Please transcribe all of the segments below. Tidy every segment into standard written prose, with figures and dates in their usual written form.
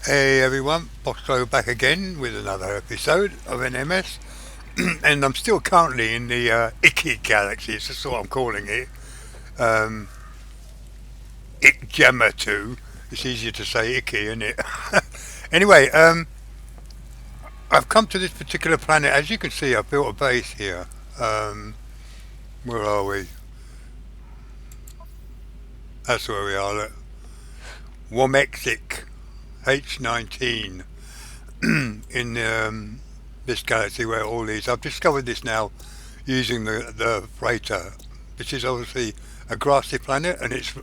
Hey everyone, Foxglow back again with another episode of NMS, and I'm still currently in the Icky Galaxy. It's just what I'm calling it. Um, Ik 2. It's easier to say Icky, isn't it? Anyway, I've come to this particular planet. As you can see, I've built a base here. Um, where are we? That's where we are. Look. Womexic H19 in this galaxy where all these. I've discovered this now using the freighter, which is obviously a grassy planet, and it's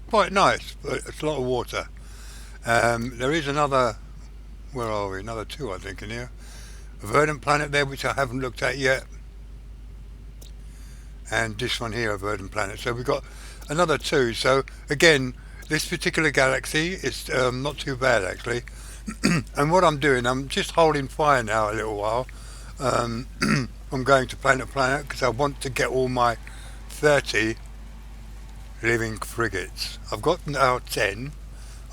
quite nice, but it's a lot of water. There is another, where are we? Another two, I think, in here. A verdant planet there, which I haven't looked at yet, and this one here, a verdant planet. So we've got another two. So again, this particular galaxy is not too bad actually. And what I'm doing, I'm just holding fire now a little while. Um, I'm going to planet because I want to get all my 30 living frigates. I've got now 10.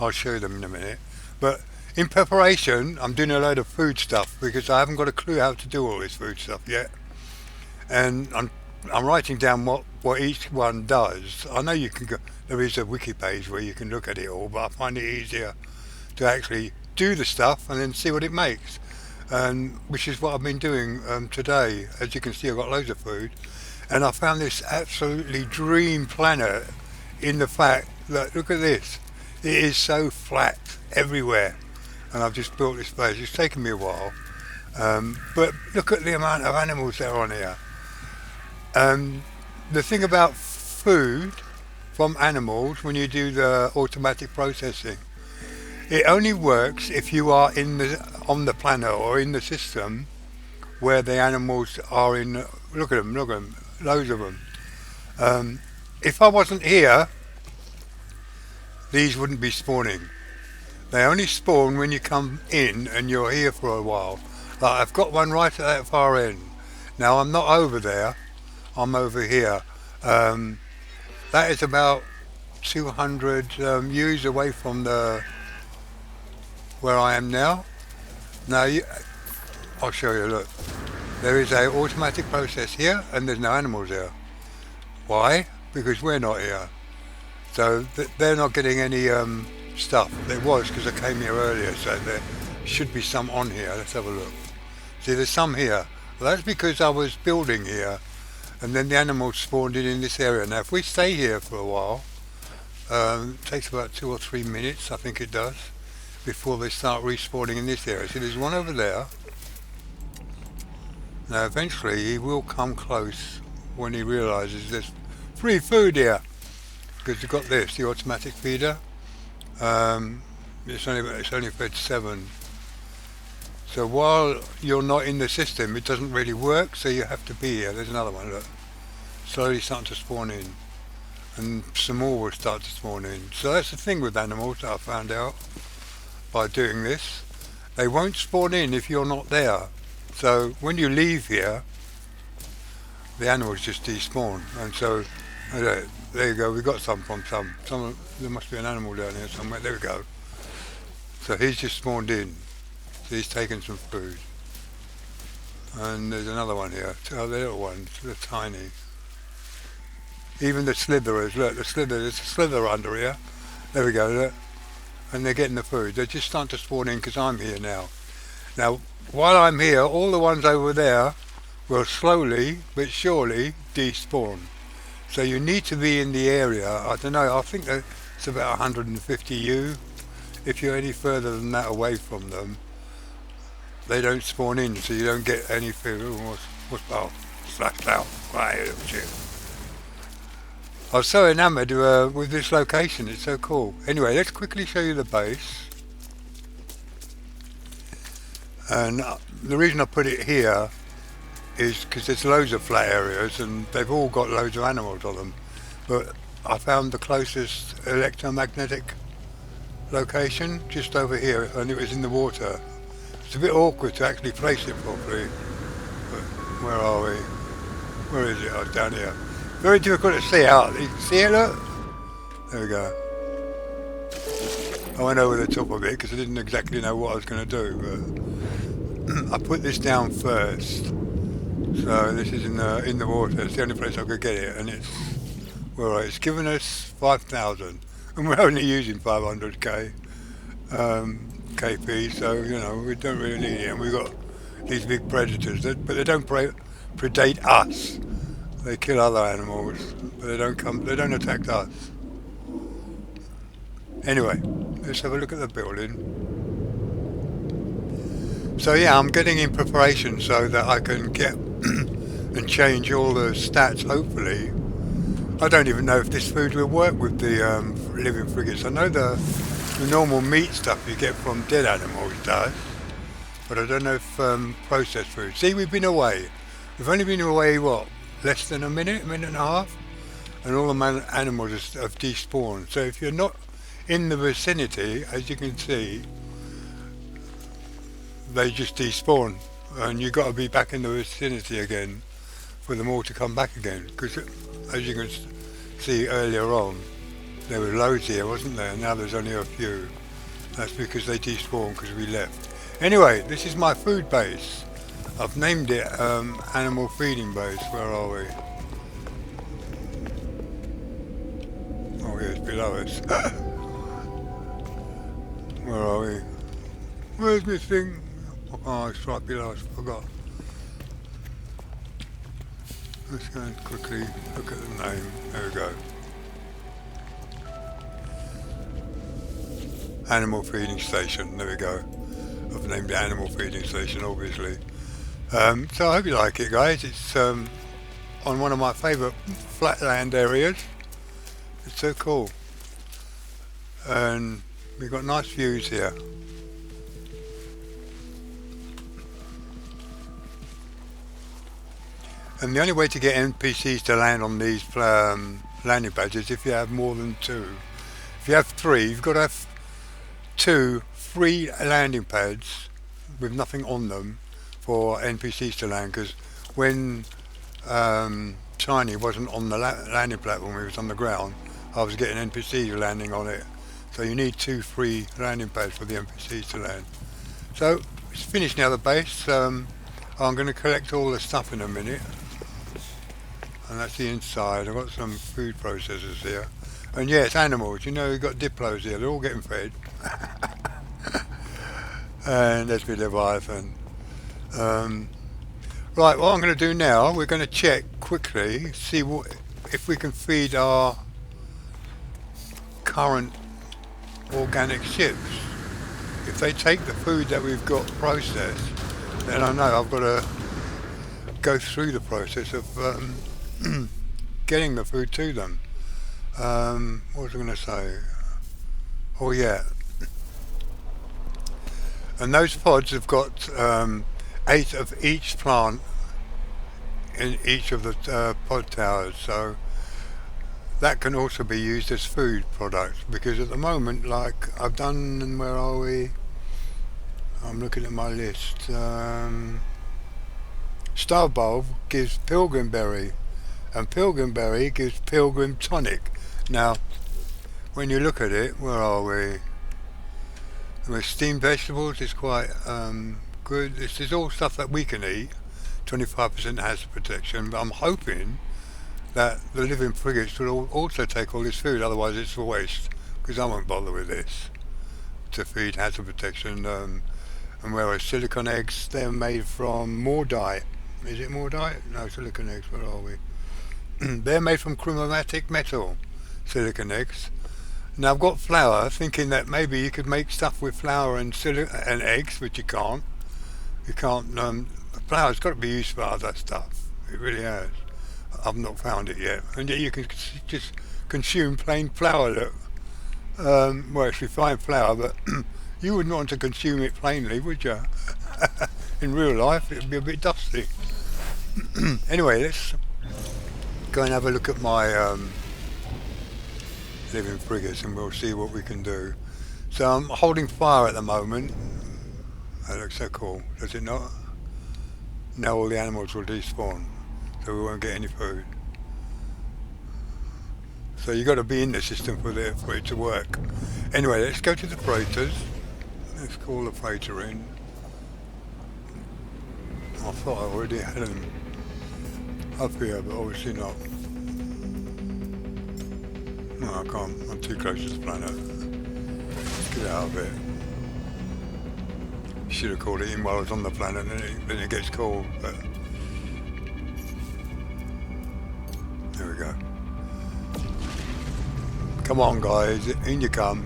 I'll show them in a minute. But in preparation, I'm doing a load of food stuff because I haven't got a clue how to do all this food stuff yet. And I'm writing down what each one does. I know you can go, there is a wiki page where you can look at it all, but I find it easier to actually do the stuff and then see what it makes. And which is what I've been doing today. As you can see, I've got loads of food, and I found this absolutely dream planet in the fact that look at this, it is so flat everywhere, and I've just built this base. It's taken me a while, but look at the amount of animals that are on here. The thing about food from animals when you do the automatic processing, it only works if you are on the planet or in the system where the animals are in. Look at them, loads of them. If I wasn't here, these wouldn't be spawning. They only spawn when you come in and you're here for a while. Like I've got one right at that far end. Now I'm not over there, I'm over here. That is about 200 U's away from where I am now. Now I'll show you. Look, there is a automatic process here, and there's no animals here. Why? Because we're not here. So they're not getting any stuff. There was because I came here earlier, so there should be some on here. Let's have a look. See, there's some here. Well, that's because I was building here, and then the animals spawned in this area. Now, if we stay here for a while, it takes about 2 or 3 minutes, I think it does, before they start respawning in this area. So there's one over there. Now eventually he will come close when he realizes there's free food here, because you've got this, the automatic feeder. It's only fed 7. So while you're not in the system, it doesn't really work, so you have to be here. There's another one, look. Slowly starting to spawn in. And some more will start to spawn in. So that's the thing with animals that I found out by doing this. They won't spawn in if you're not there. So when you leave here, the animals just despawn. And so, there you go, we got some from some. There must be an animal down here somewhere. There we go. So he's just spawned in. So he's taken some food. And there's another one here. Oh, the little ones, they're tiny. Even the slitherers, look, there's a slither under here. There we go, look. And they're getting the food. They're just starting to spawn in because I'm here now. Now, while I'm here, all the ones over there will slowly but surely despawn. So you need to be in the area. I don't know, I think that it's about 150 U. If you're any further than that away from them, they don't spawn in, so you don't get any food. Oh, slashed out. Right, shit. I was so enamoured with this location, it's so cool. Anyway, let's quickly show you the base. And the reason I put it here is because there's loads of flat areas and they've all got loads of animals on them. But I found the closest electromagnetic location just over here, and it was in the water. It's a bit awkward to actually place it properly. But where are we? Where is it? Oh, down here. Very difficult to see out. You can see it, look? There we go. I went over the top of it because I didn't exactly know what I was going to do, but I put this down first. So this is in the water. It's the only place I could get it, and it's given us 5,000, and we're only using 500k KP, so you know we don't really need it. And we've got these big predators, but they don't predate us. They kill other animals, but they don't attack us. Anyway, let's have a look at the building. So yeah, I'm getting in preparation so that I can get and change all the stats, hopefully. I don't even know if this food will work with the living frigates. I know the normal meat stuff you get from dead animals does, but I don't know if processed food. See, we've been away. We've only been away, what, less than a minute and a half? And all the animals have despawned. So if you're not in the vicinity, as you can see, they just despawn. And you've got to be back in the vicinity again for them all to come back again. Because as you can see earlier on, there were loads here, wasn't there? Now there's only a few. That's because they despawned because we left. Anyway, this is my food base. I've named it Animal Feeding Base. Where are we? Oh, yeah, it's below us. Where are we? Where's this thing? Oh, it's right below us. I forgot. Let's go and quickly look at the name. There we go. Animal Feeding Station. There we go. I've named it Animal Feeding Station, obviously. So I hope you like it, guys. It's on one of my favourite flatland areas. It's so cool. And we've got nice views here. And the only way to get NPCs to land on these landing pads is if you have more than two. If you have three, you've got to have 2 free landing pads with nothing on them for NPCs to land, because when Tiny wasn't on the landing platform, he was on the ground, I was getting NPCs landing on it. So you need 2 free landing pads for the NPCs to land. So it's finished now, the base. I'm going to collect all the stuff in a minute. And that's the inside. I've got some food processors here. And yeah, it's animals. You know, you've got Diplos here. They're all getting fed. And there's my Leviathan. Right, what I'm going to do now, we're going to check quickly, see if we can feed our current organic ships. If they take the food that we've got processed, then I know I've got to go through the process of getting the food to them. What was I going to say? Oh yeah. And those pods have got 8 of each plant in each of the pod towers, so that can also be used as food products, because at the moment, like I've done, where are we? I'm looking at my list. Starbulb gives Pilgrim Berry, and Pilgrim Berry gives Pilgrim Tonic. Now, when you look at it, where are we? With steamed vegetables, it's quite good. This is all stuff that we can eat. 25% hazard protection, but I'm hoping that the living frigates will also take all this food, otherwise it's a waste, because I won't bother with this to feed hazard protection. And whereas silicon eggs, they're made from Mordite. Is it Mordite? No, silicon eggs, where are we? They're made from chromatic metal, silicon eggs. Now I've got flour, thinking that maybe you could make stuff with flour and eggs, which you can't. You can't. Flour's got to be used for other stuff. It really has. I've not found it yet. And yet you can just consume plain flour. Look, well, it's refined flour, but you wouldn't want to consume it plainly, would you? In real life, it'd be a bit dusty. Anyway, let's go and have a look at my living frigates, and we'll see what we can do. So I'm holding fire at the moment. That looks so cool, does it not? Now all the animals will despawn, so we won't get any food. So you got to be in the system for it to work. Anyway, let's go to the freighters. Let's call the freighter in. I thought I already had them up here, but obviously not. No, I can't. I'm too close to the planet. Let's get out of it. Should have called it in while I was on the planet, then it gets cold. But there we go. Come on, guys, in you come.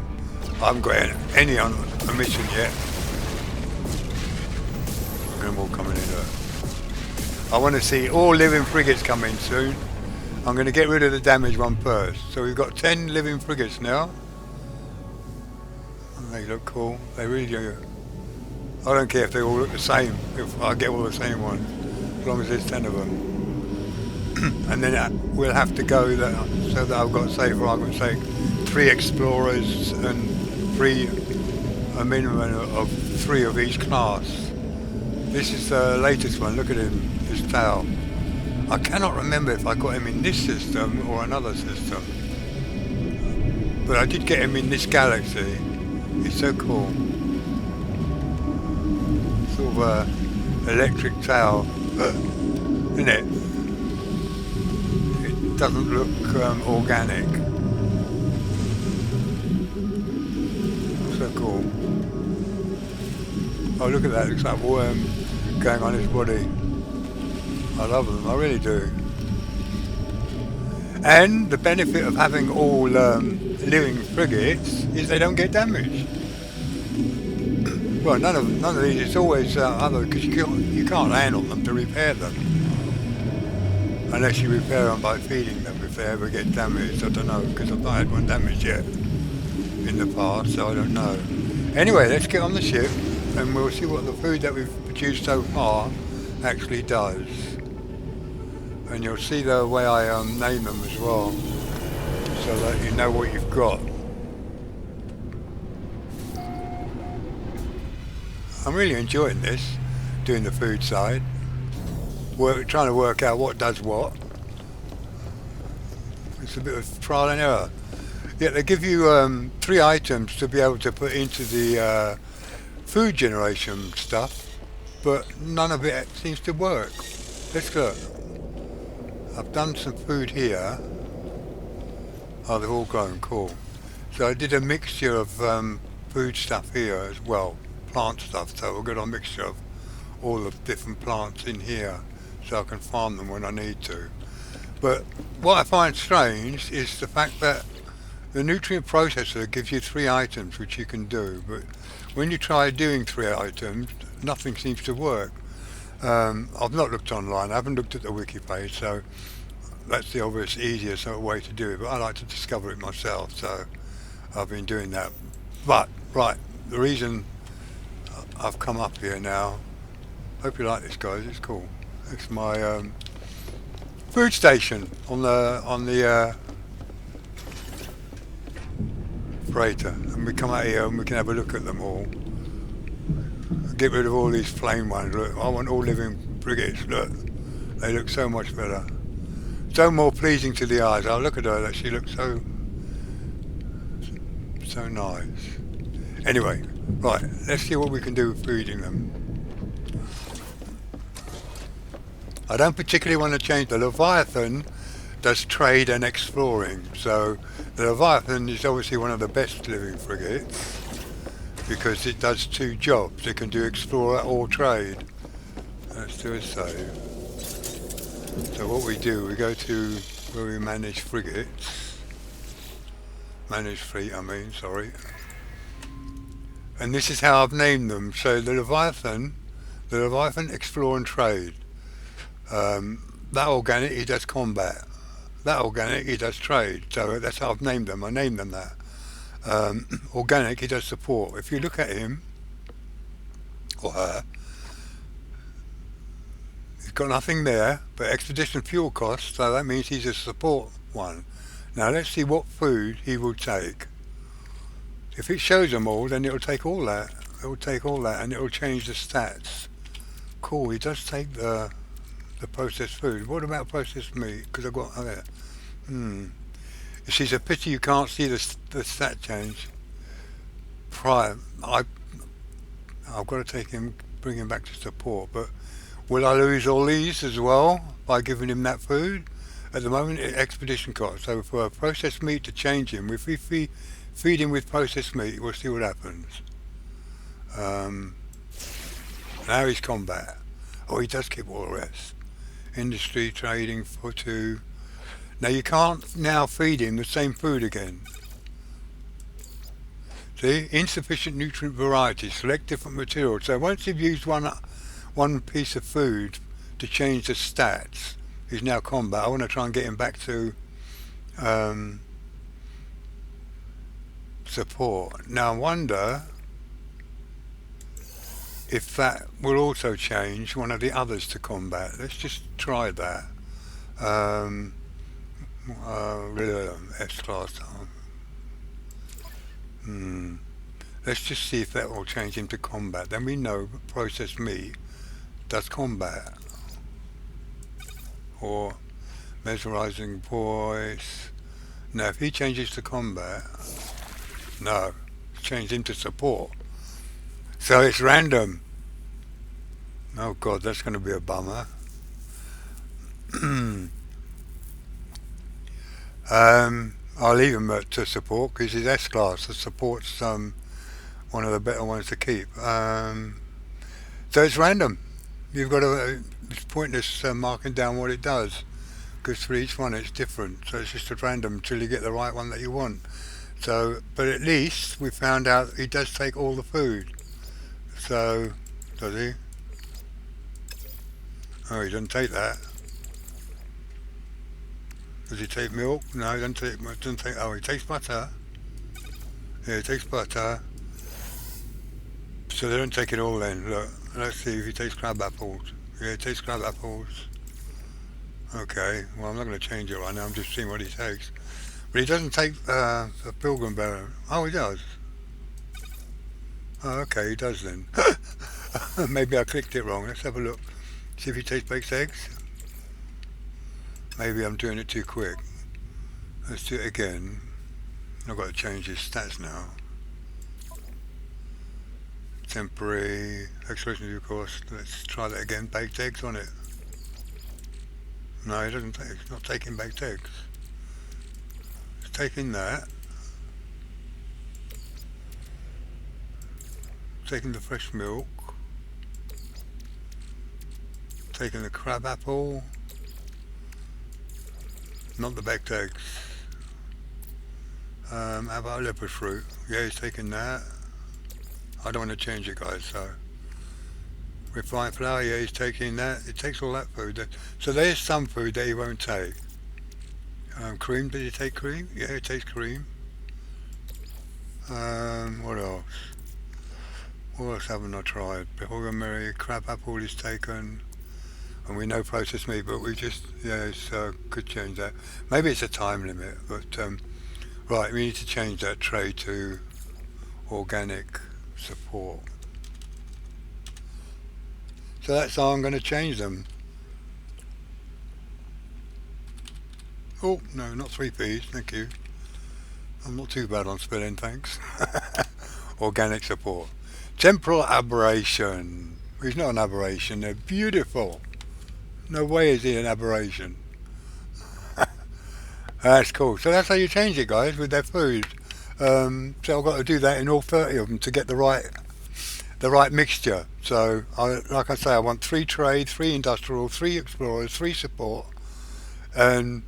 I haven't got any on a mission yet. Look at them all coming in there. I want to see all living frigates coming soon. I'm going to get rid of the damaged one first. So we've got 10 living frigates now. They look cool. They really do. I don't care if they all look the same. If I get all the same ones, as long as there's 10 of them. And then we'll have to go so that I've got, say, for argument's sake, 3 explorers and a minimum of 3 of each class. This is the latest one. Look at him, this tail. I cannot remember if I got him in this system or another system, but I did get him in this galaxy. He's so cool. Sort of a electric tail, isn't it? It doesn't look organic. So cool. Oh, look at that, looks like a worm going on his body. I love them, I really do. And the benefit of having all living frigates is they don't get damaged. Well, none of these, it's always other, because you can't handle them to repair them. Unless you repair them by feeding them if they ever get damaged. I don't know, because I've not had one damaged yet in the past, so I don't know. Anyway, let's get on the ship and we'll see what the food that we've produced so far actually does. And you'll see the way I name them as well, so that you know what you've got. I'm really enjoying this, doing the food side. Trying to work out what does what. It's a bit of trial and error. Yeah, they give you 3 items to be able to put into the food generation stuff, but none of it seems to work. Let's look. I've done some food here. Oh, they've all grown, cool. So I did a mixture of food stuff here as well, plant stuff, so we'll get a mixture of all the different plants in here so I can farm them when I need to. But what I find strange is the fact that the nutrient processor gives you 3 items which you can do, but when you try doing 3 items, nothing seems to work. I've not looked online, I haven't looked at the wiki page, so that's the obvious easiest way to do it, but I like to discover it myself, so I've been doing that. But, right, the reason I've come up here now, hope you like this, guys, it's cool. It's my food station on the freighter, and we come out here and we can have a look at them all. Get rid of all these flame ones. Look, I want all living frigates. Look, they look so much better, so more pleasing to the eyes. Oh, look at her, she looks so nice. Anyway, right, let's see what we can do with feeding them. I don't particularly want to change. The Leviathan does trade and exploring, so the Leviathan is obviously one of the best living frigates because it does 2 jobs. It can do explorer or trade. Let's do a save. So what we do, we go to where we manage frigates. Manage fleet, sorry. And this is how I've named them. So the Leviathan explore and trade. That organic, he does combat. That organic, he does trade. So that's how I've named them. I named them that. Organic, he does support. If you look at him, or her, he's got nothing there but expedition fuel costs, so that means he's a support one. Now let's see what food he will take. If it shows them all, then it'll take all that. It'll take all that and it'll change the stats. Cool, he does take the processed food. What about processed meat? Because I've got You see, it's a pity you can't see the stat change. Prior, I've got to take him, bring him back to support, but will I lose all these as well by giving him that food? At the moment, expedition cost. So for processed meat to change him, if we feed him with processed meat, we'll see what happens. Now he's combat. Oh, he does keep all the rest. Industry, trading, for 2. Now you can't now feed him the same food again. See, insufficient nutrient variety. Select different materials. So once you've used one piece of food to change the stats, he's now combat. I want to try and get him back to support. Now I wonder if that will also change one of the others to combat. Let's just try that. S-class. Let's just see if that will change him to combat. Then we know processed meat does combat. Or mesmerizing voice. Now if he changes to combat, no, change him to support. So it's random. Oh god, that's going to be a bummer. I'll leave him to support because he's S-class. The support's one of the better ones to keep. So it's random. You've got to. It's pointless marking down what it does because for each one it's different. So it's just at random until you get the right one that you want. So, but at least we found out he does take all the food. So, does he? Oh, he doesn't take that. Does he take milk? No, he doesn't take. Oh, he takes butter. Yeah, he takes butter. So they don't take it all then. Look, let's see if he takes crab apples. Yeah, he takes crab apples. Okay, well I'm not going to change it right now. I'm just seeing what he takes. But he doesn't take a pilgrim berry. Oh, he does. Oh, okay, he does then. Maybe I clicked it wrong. Let's have a look. See if he takes baked eggs. Maybe I'm doing it too quick. Let's do it again. I've got to change his stats now. Temporary exploration of course. Let's try that again. Baked eggs on it. No, he doesn't take. He's not taking baked eggs. He's taking that. Taking the fresh milk. Taking the crab apple. Not the baked eggs. How about leopard fruit? Yeah, he's taking that. I don't want to change it, guys, so. Refined flour, yeah, he's taking that. It takes all that food. So there's some food that he won't take. Cream, did he take cream? Yeah, he takes cream. What else? What else haven't I tried? Pilgrim berry, crab apple is taken. And we know processed meat, but we just, yeah, could change that. Maybe it's a time limit, but, right, we need to change that tray to organic support. So that's how I'm going to change them. Oh, no, not 3 P's, thank you. I'm not too bad on spelling, thanks. Organic support. Temporal aberration. He's not an aberration, they're beautiful. No way is he an aberration. That's cool. So that's how you change it, guys, with their food. So I've got to do that in all 30 of them to get the right mixture. So like I say, I want 3 trade, 3 industrial, 3 explorers, 3 support, and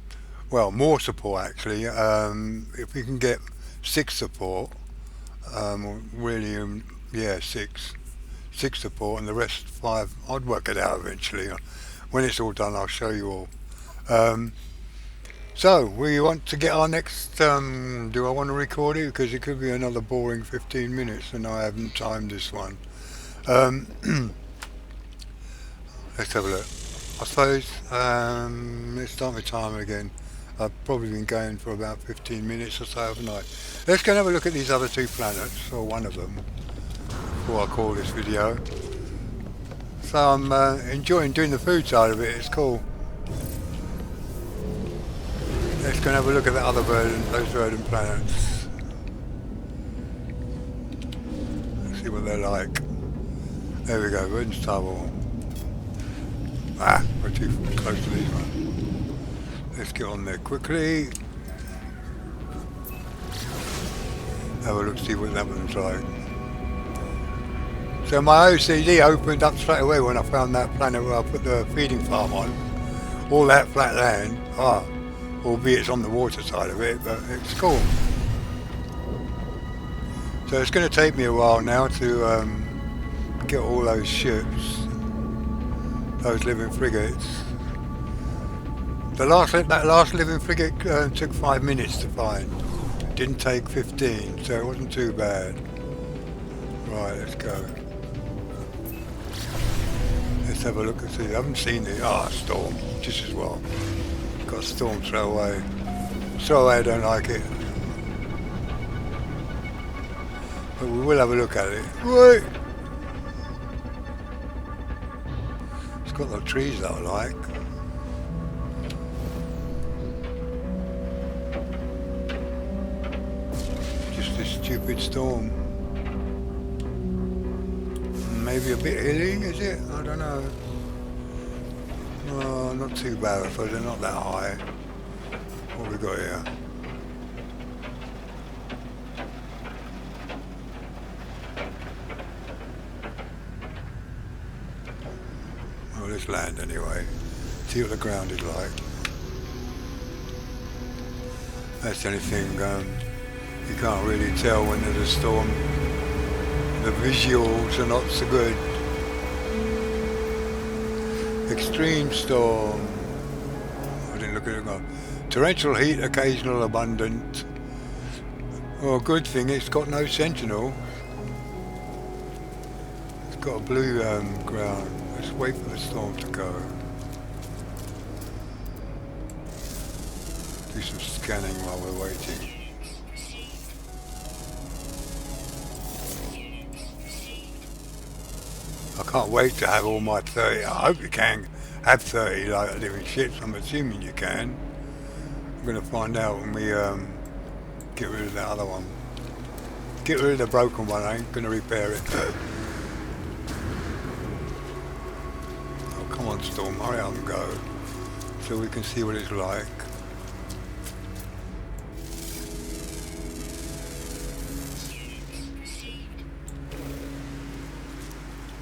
well, more support actually. If we can get 6 support, really, yeah, 6 support, and the rest 5. I'd work it out eventually. When it's all done, I'll show you all. So we want to get our next. Do I want to record it? Because it could be another boring 15 minutes, and I haven't timed this one. Let's have a look. I suppose let's start my timer again. I've probably been going for about 15 minutes or so, haven't I? Let's go and have a look at these other 2 planets, or one of them, before I call this video. So I'm enjoying doing the food side of it. It's cool. Let's go and have a look at the other verdant, those verdant planets. Let's see what they're like. There we go, verdant stable. Ah, we're too close to these ones. Let's get on there quickly. Have a look, see what that one's like. So my OCD opened up straight away when I found that planet where I put the feeding farm on. All that flat land, albeit it's on the water side of it, but it's cool. So it's going to take me a while now to get all those ships, those living frigates. That last living frigate took 5 minutes to find. Didn't take 15, so it wasn't too bad. Right, let's go. Let's have a look and see. I haven't seen the storm, just as well. Got a storm, throw away. Throw away, I don't like it. But we will have a look at it. Wait! It's got the trees that I like. Just this stupid storm. Maybe a bit hilly, is it? I don't know. Oh, not too bad, I suppose they're not that high. What have we got here? Well, let's land anyway. See what the ground is like. That's the only thing, you can't really tell when there's a storm. The visuals are not so good. Extreme storm. I didn't look at it. Torrential heat, occasional, abundant. Well, good thing it's got no sentinel. It's got a blue ground. Let's wait for the storm to go. Do some scanning while we're waiting. I can't wait to have all my 30. I hope you can have 30 like living ships. I'm assuming you can. I'm going to find out when we get rid of that other one. Get rid of the broken one. I ain't going to repair it. Oh, come on, Storm. Hurry up and go. So we can see what it's like.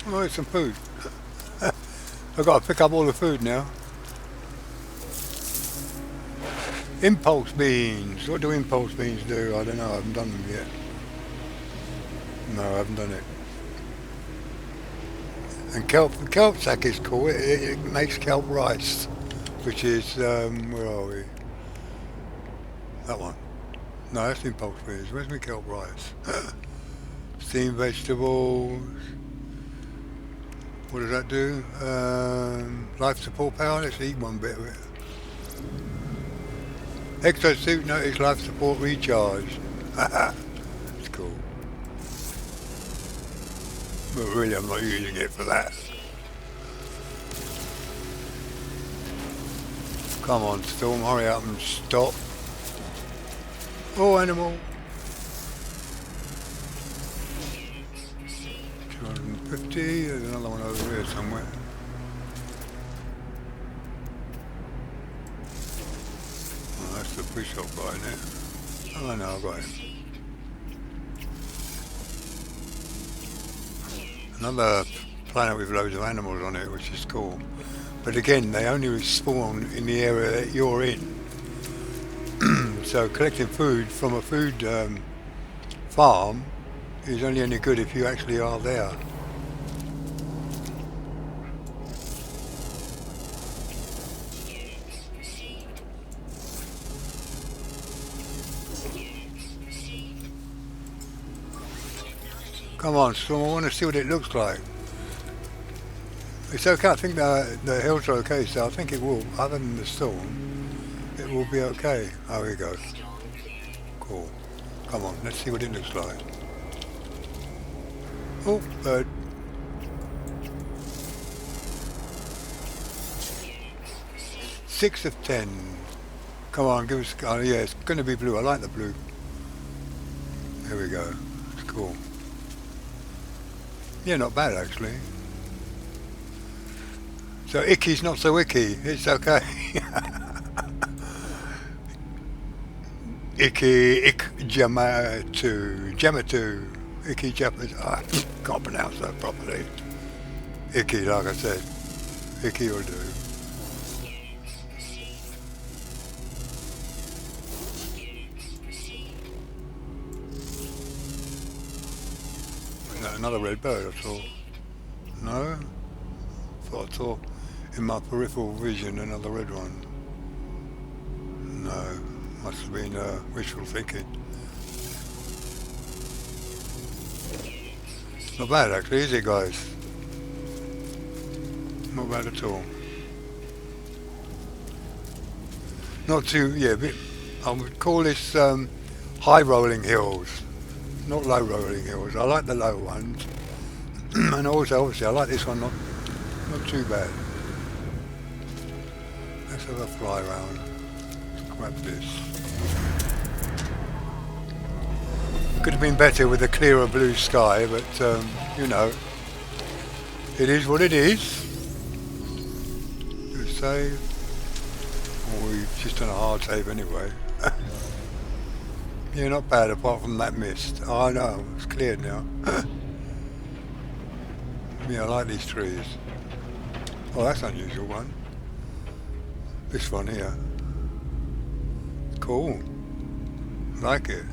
Oh, it's some food. I've got to pick up all the food now. Impulse beans. What do impulse beans do? I don't know. I haven't done them yet. No, I haven't done it. And the kelp sack is cool. It makes kelp rice, which is where are we? That one. No, that's impulse beans. Where's my kelp rice? Steamed vegetables. What does that do? Life support power. Let's eat one bit of it. Extra suit notice life support recharge. It's cool. But really I'm not using it for that. Come on, Storm, hurry up and stop. Oh, animal. 250, there's another one over here somewhere. Oh, that's the bishop guy in there. Oh no, I've got him. Another planet with loads of animals on it, which is cool. But again, they only spawn in the area that you're in. So collecting food from a food farm is only any good if you actually are there. Come on, Storm, I want to see what it looks like. It's okay, I think the hills are okay, so I think it will, other than the storm, it will be okay. Oh, here we go. Cool. Come on, let's see what it looks like. Oh, bird. Six of 10. Come on, give us. Oh yeah, it's going to be blue. I like the blue. There we go. It's cool. Yeah, not bad actually. So icky's not so icky. It's okay. Gemma2, Icky Japanese. I can't pronounce that properly. Icky, like I said, Icky will do. Is that another red bird? I saw. No, thought I saw in my peripheral vision another red one. No. Must have been wishful thinking. Not bad actually, is it guys? Not bad at all. Not too, yeah, I would call this high rolling hills, not low rolling hills. I like the low ones. And also obviously I like this one, not too bad. Let's have a fly around. Let's grab this. Could have been better with a clearer blue sky, but you know, it is what it is. Do save. Oh, we've just done a hard save anyway. Yeah, not bad apart from that mist. Oh no, it's cleared now. Yeah, I like these trees. Oh, that's an unusual one. This one here. Cool. Like it.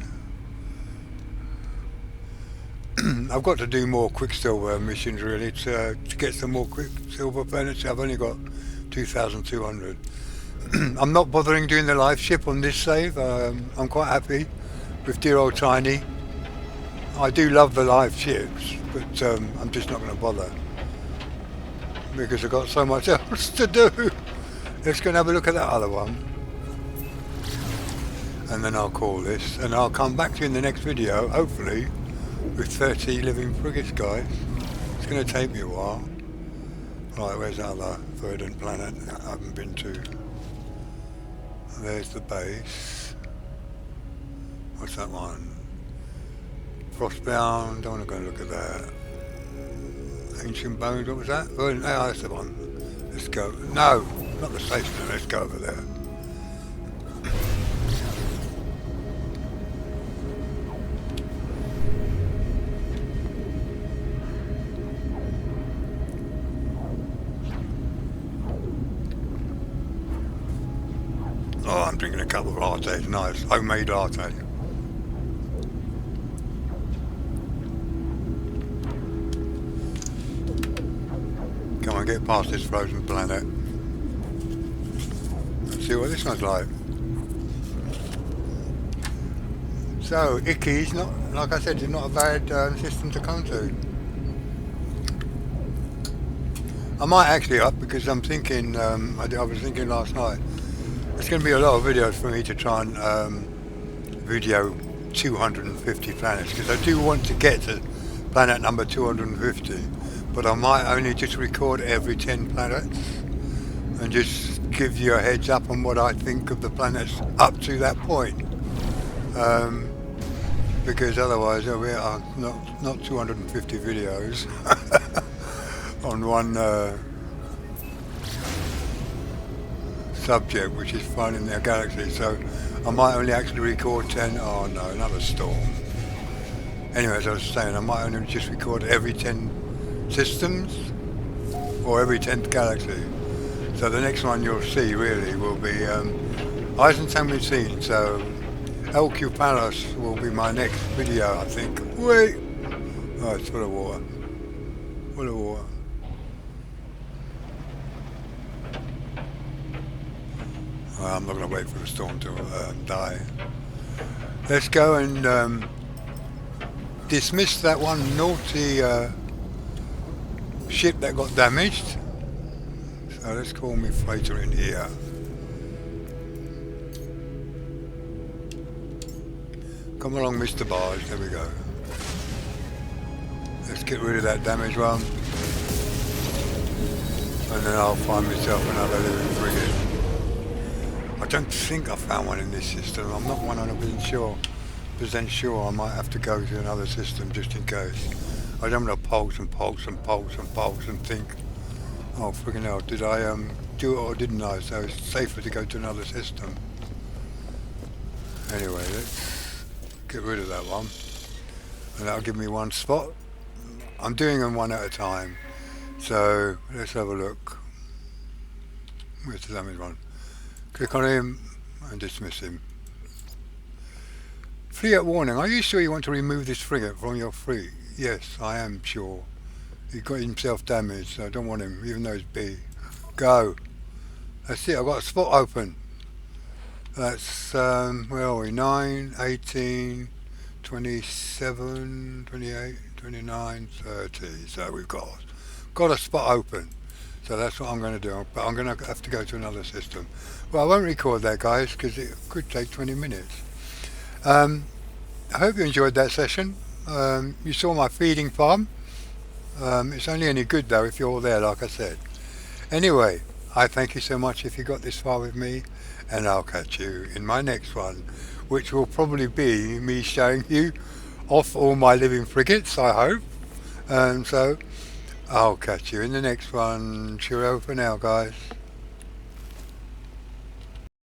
I've got to do more Quicksilver missions really to get some more Quicksilver planets. I've only got 2,200. I'm not bothering doing the live ship on this save. I'm quite happy with dear old Tiny. I do love the live ships, but I'm just not going to bother because I've got so much else to do. Let's go and have a look at that other one. And then I'll call this, and I'll come back to you in the next video, hopefully, with 30 living frigates, guys. It's going to take me a while. Right, where's that other verdant planet I haven't been to? There's the base. What's that one? Frostbound, don't want to go and look at that. Ancient Bones, what was that? Oh, that's the one. Let's go. No, not the station, let's go over there. Oh, I'm drinking a cup of latte, nice, homemade latte. Come on, get past this frozen planet. Let's see what this one's like. So, Icky's not, like I said, it's not a bad system to come to. I might actually up because I'm thinking, I was thinking last night, there's going to be a lot of videos for me to try and video 250 planets, because I do want to get to planet number 250, but I might only just record every 10 planets and just give you a heads up on what I think of the planets up to that point, because otherwise there'll be not 250 videos on one subject, which is finding their galaxy. So I might only actually record 10. Oh no, another storm. Anyway, as I was saying, I might only just record every 10 systems or every 10th galaxy. So the next one you'll see really will be Eisenstein. So LQ Palace will be my next video, I think. Wait! Oh, it's full of water. Full of water. Well, I'm not going to wait for the storm to die. Let's go and dismiss that one naughty ship that got damaged. So let's call me freighter in here. Come along, Mr. Barge. There we go. Let's get rid of that damaged one. And then I'll find myself another living frigate. I don't think I found one in this system. I'm not 100% sure. I might have to go to another system just in case. I don't want to pulse and pulse and pulse and pulse and think, oh friggin' hell, did I do it or didn't I? So it's safer to go to another system. Anyway, let's get rid of that one. And that'll give me one spot. I'm doing them one at a time. So let's have a look. Where's the damaged one? Click on him and dismiss him. Frigate warning. Are you sure you want to remove this frigate from your fleet? Yes, I am sure. He got himself damaged, so I don't want him, even though it's B. Go. That's it, I've got a spot open. That's, where are we? 9, 18, 27, 28, 29, 30. So we've got a spot open. So that's what I'm going to do. But I'm going to have to go to another system. Well, I won't record that, guys, because it could take 20 minutes. I hope you enjoyed that session. You saw my feeding farm. It's only any good, though, if you're all there, like I said. Anyway, I thank you so much if you got this far with me. And I'll catch you in my next one, which will probably be me showing you off all my living frigates, I hope. So I'll catch you in the next one. Cheerio for now, guys.